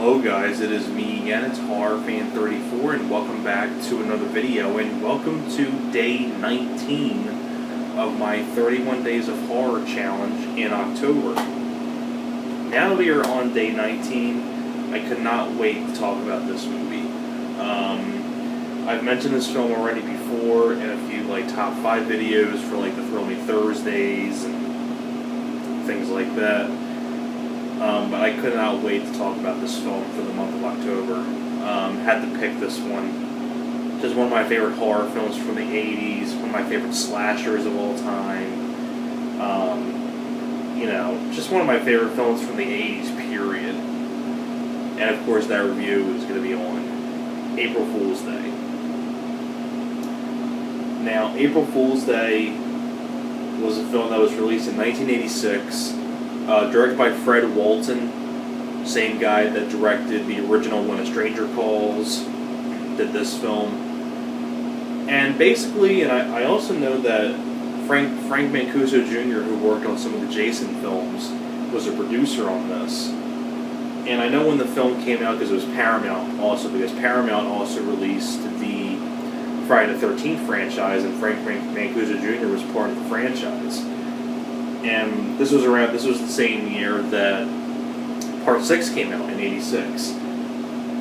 Hello guys, it is me again, it's HorrorFan34, and welcome back to another video, and welcome to day 19 of my 31 Days of Horror challenge in October. Now that we are on day 19, I could not wait to talk about this movie. I've mentioned this film already before in a few top 5 videos for the Thrill Me Thursdays and things like that. But I could not wait to talk about this film for the month of October. Had to pick this one. Just one of my favorite horror films from the 80s, one of my favorite slashers of all time. Just one of my favorite films from the 80s, period. And of course that review is going to be on April Fool's Day. Now, April Fool's Day was a film that was released in 1986. Directed by Fred Walton, same guy that directed the original When a Stranger Calls, did this film. And basically, and I also know that Frank Mancuso Jr., who worked on some of the Jason films, was a producer on this. And I know when the film came out, because it was Paramount also, because Paramount also released the Friday the 13th franchise, and Frank Mancuso Jr. was part of the franchise. And this was the same year that Part 6 came out in '86.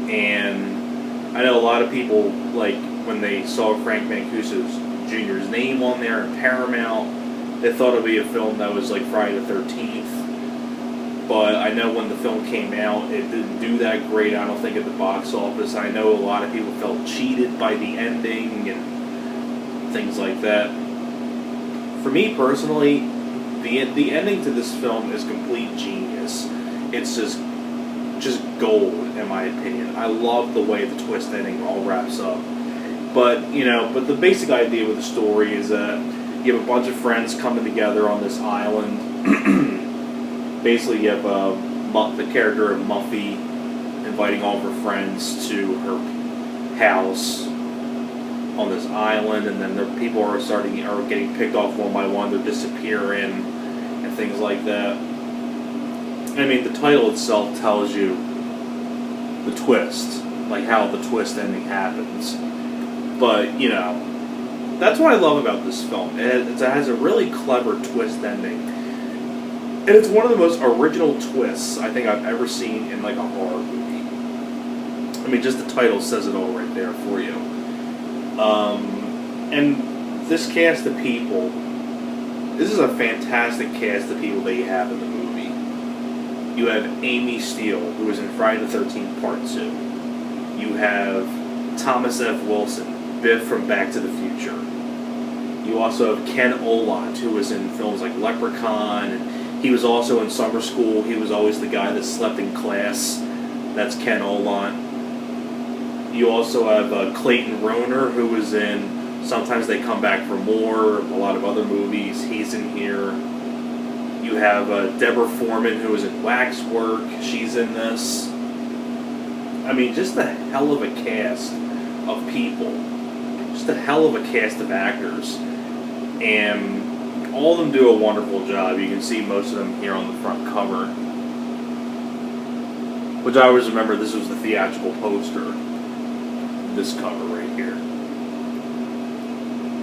And I know a lot of people, when they saw Frank Mancuso Jr.'s name on there in Paramount, they thought it would be a film that was like Friday the 13th. But I know when the film came out, it didn't do that great, I don't think, at the box office. I know a lot of people felt cheated by the ending and things like that. For me personally, the ending to this film is complete genius. It's just gold, in my opinion. I love the way the twist ending all wraps up. But the basic idea with the story is that you have a bunch of friends coming together on this island. Basically, you have the character of Muffy inviting all of her friends to her house on this island, and then people are getting picked off one by one. They're disappearing and things like that. I mean, the title itself tells you the twist, how the twist ending happens. But that's what I love about this film. It has a really clever twist ending, and it's one of the most original twists I think I've ever seen in a horror movie. I mean, just the title says it all right there for you. And this cast of people, this is a fantastic cast of people that you have in the movie. You have Amy Steele, who was in Friday the 13th Part 2. You have Thomas F. Wilson, Biff from Back to the Future. You also have Ken Olant, who was in films like Leprechaun, and he was also in Summer School. He was always the guy that slept in class. That's Ken Olant. You also have Clayton Rohner, who was in Sometimes They Come Back for More, a lot of other movies. He's in here. You have Deborah Foreman, who was in Waxwork. She's in this. I mean, just a hell of a cast of people. Just a hell of a cast of actors. And all of them do a wonderful job. You can see most of them here on the front cover. Which I always remember, this was the theatrical poster. This cover right here.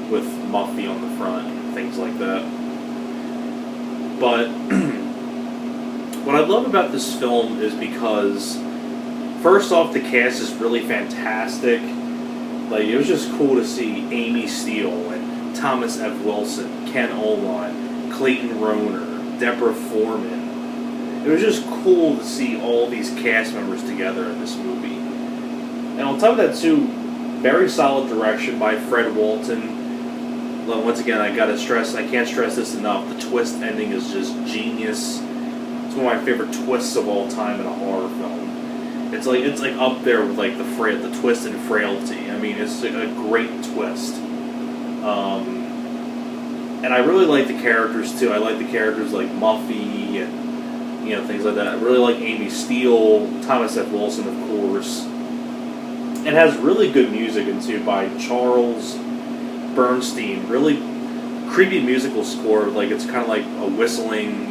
With Muffy on the front and things like that. But what I love about this film is because, first off, the cast is really fantastic. It was just cool to see Amy Steele and Thomas F. Wilson, Ken Olant, Clayton Rohner, Deborah Foreman. It was just cool to see all these cast members together in this movie. And on top of that, too, very solid direction by Fred Walton. Once again, I can't stress this enough. The twist ending is just genius. It's one of my favorite twists of all time in a horror film. It's up there with the twist and frailty. I mean, it's a great twist. And I really like the characters too. I like the characters like Muffy and things like that. I really like Amy Steele, Thomas F. Wilson, of course. It has really good music too by Charles Bernstein. Really creepy musical score. It's kind of like a whistling,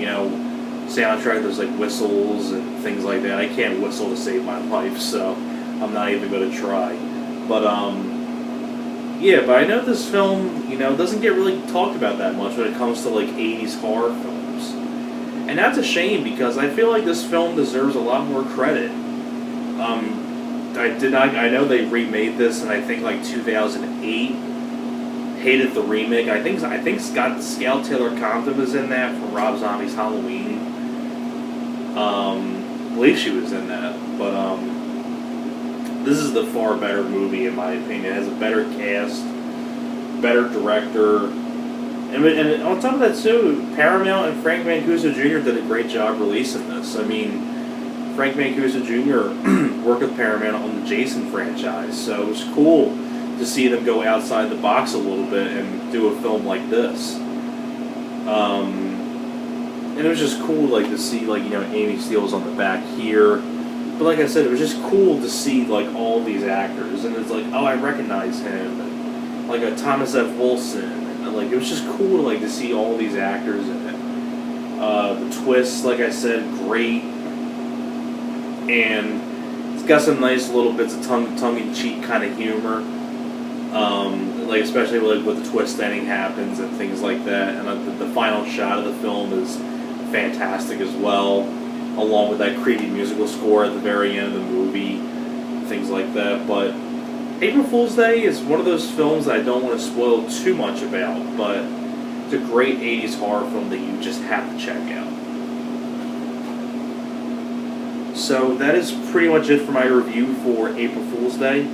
soundtrack. There's like whistles and things like that. I can't whistle to save my life, so I'm not even going to try. But yeah, but I know this film, doesn't get really talked about that much when it comes to like 80s horror films. And that's a shame because I feel like this film deserves a lot more credit. I know they remade this in I think like 2008. Hated the remake. I think Scout Taylor Compton was in that from Rob Zombie's Halloween. I believe she was in that, but this is the far better movie in my opinion. It has a better cast, better director, and on top of that too, Paramount and Frank Mancuso Jr. did a great job releasing this. I mean, Frank Mancuso Jr. worked with Paramount on the Jason franchise, so it was cool to see them go outside the box a little bit and do a film like this. And it was just cool, like, to see, like, Amy Steele's on the back here. But like I said, it was just cool to see, like, all these actors. And it's like, oh, I recognize him. And, like, Thomas F. Wilson. And, like, it was just cool, like, to see all these actors in it. The twist, like I said, great. And it's got some nice little bits of tongue-in-cheek kind of humor. Like, especially, like, with the twist ending happens and things like that. And the final shot of the film is fantastic as well, along with that creepy musical score at the very end of the movie, things like that. But April Fool's Day is one of those films that I don't want to spoil too much about, but it's a great 80s horror film that you just have to check out. So that is pretty much it for my review for April Fool's Day.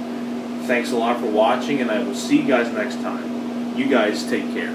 Thanks a lot for watching, and I will see you guys next time. You guys take care.